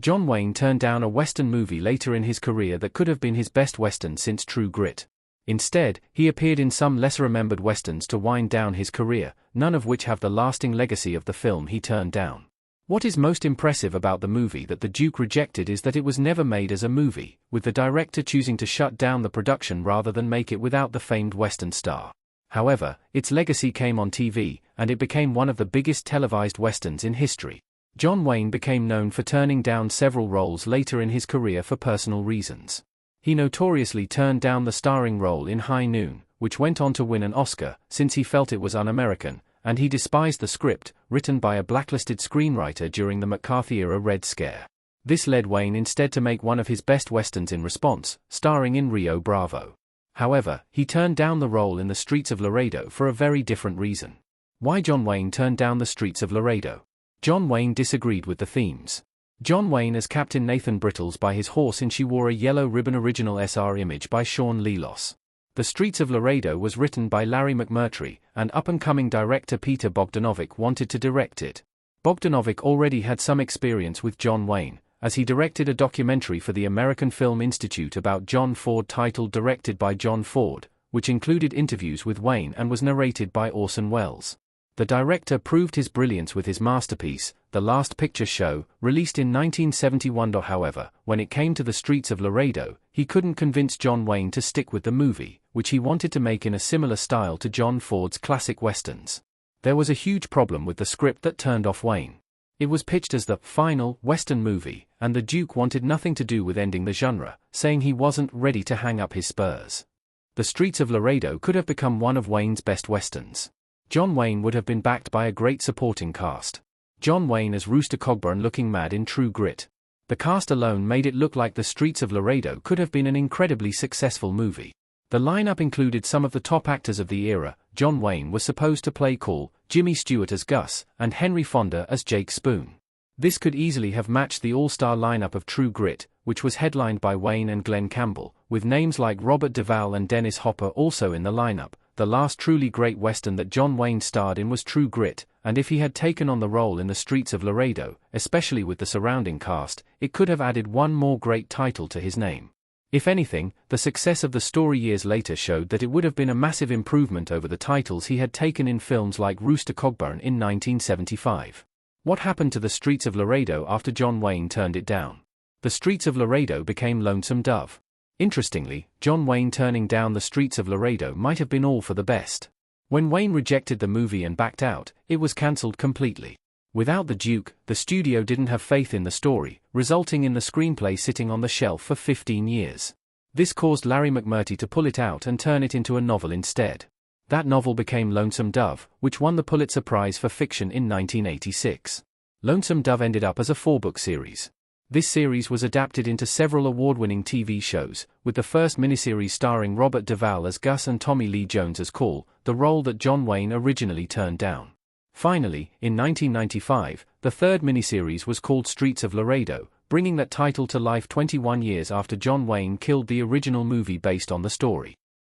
John Wayne turned down a Western movie later in his career that could have been his best Western since True Grit. Instead, he appeared in some lesser-remembered Westerns to wind down his career, none of which have the lasting legacy of the film he turned down. What is most impressive about the movie that the Duke rejected is that it was never made as a movie, with the director choosing to shut down the production rather than make it without the famed Western star. However, its legacy came on TV, and it became one of the biggest televised Westerns in history. John Wayne became known for turning down several roles later in his career for personal reasons. He notoriously turned down the starring role in High Noon, which went on to win an Oscar, since he felt it was un-American, and he despised the script, written by a blacklisted screenwriter during the McCarthy-era Red Scare. This led Wayne instead to make one of his best Westerns in response, starring in Rio Bravo. However, he turned down the role in The Streets of Laredo for a very different reason. Why John Wayne turned down The Streets of Laredo? John Wayne disagreed with the themes. John Wayne as Captain Nathan Brittles by his horse in She Wore a Yellow Ribbon original SR image by Sean Lelos. The Streets of Laredo was written by Larry McMurtry, and up-and-coming director Peter Bogdanovich wanted to direct it. Bogdanovich already had some experience with John Wayne, as he directed a documentary for the American Film Institute about John Ford titled Directed by John Ford, which included interviews with Wayne and was narrated by Orson Welles. The director proved his brilliance with his masterpiece, The Last Picture Show, released in 1971. However, when it came to The Streets of Laredo, he couldn't convince John Wayne to stick with the movie, which he wanted to make in a similar style to John Ford's classic westerns. There was a huge problem with the script that turned off Wayne. It was pitched as the final Western movie, and the Duke wanted nothing to do with ending the genre, saying he wasn't ready to hang up his spurs. The Streets of Laredo could have become one of Wayne's best westerns. John Wayne would have been backed by a great supporting cast. John Wayne as Rooster Cogburn looking mad in True Grit. The cast alone made it look like The Streets of Laredo could have been an incredibly successful movie. The lineup included some of the top actors of the era. John Wayne was supposed to play Call, Jimmy Stewart as Gus, and Henry Fonda as Jake Spoon. This could easily have matched the all-star lineup of True Grit, which was headlined by Wayne and Glenn Campbell, with names like Robert Duvall and Dennis Hopper also in the lineup. The last truly great Western that John Wayne starred in was True Grit, and if he had taken on the role in The Streets of Laredo, especially with the surrounding cast, it could have added one more great title to his name. If anything, the success of the story years later showed that it would have been a massive improvement over the titles he had taken in films like Rooster Cogburn in 1975. What happened to The Streets of Laredo after John Wayne turned it down? The Streets of Laredo became Lonesome Dove. Interestingly, John Wayne turning down The Streets of Laredo might have been all for the best. When Wayne rejected the movie and backed out, it was cancelled completely. Without the Duke, the studio didn't have faith in the story, resulting in the screenplay sitting on the shelf for 15 years. This caused Larry McMurtry to pull it out and turn it into a novel instead. That novel became Lonesome Dove, which won the Pulitzer Prize for Fiction in 1986. Lonesome Dove ended up as a 4-book series. This series was adapted into several award-winning TV shows, with the first miniseries starring Robert Duvall as Gus and Tommy Lee Jones as Call, the role that John Wayne originally turned down. Finally, in 1995, the third miniseries was called Streets of Laredo, bringing that title to life 21 years after John Wayne killed the original movie based on the story.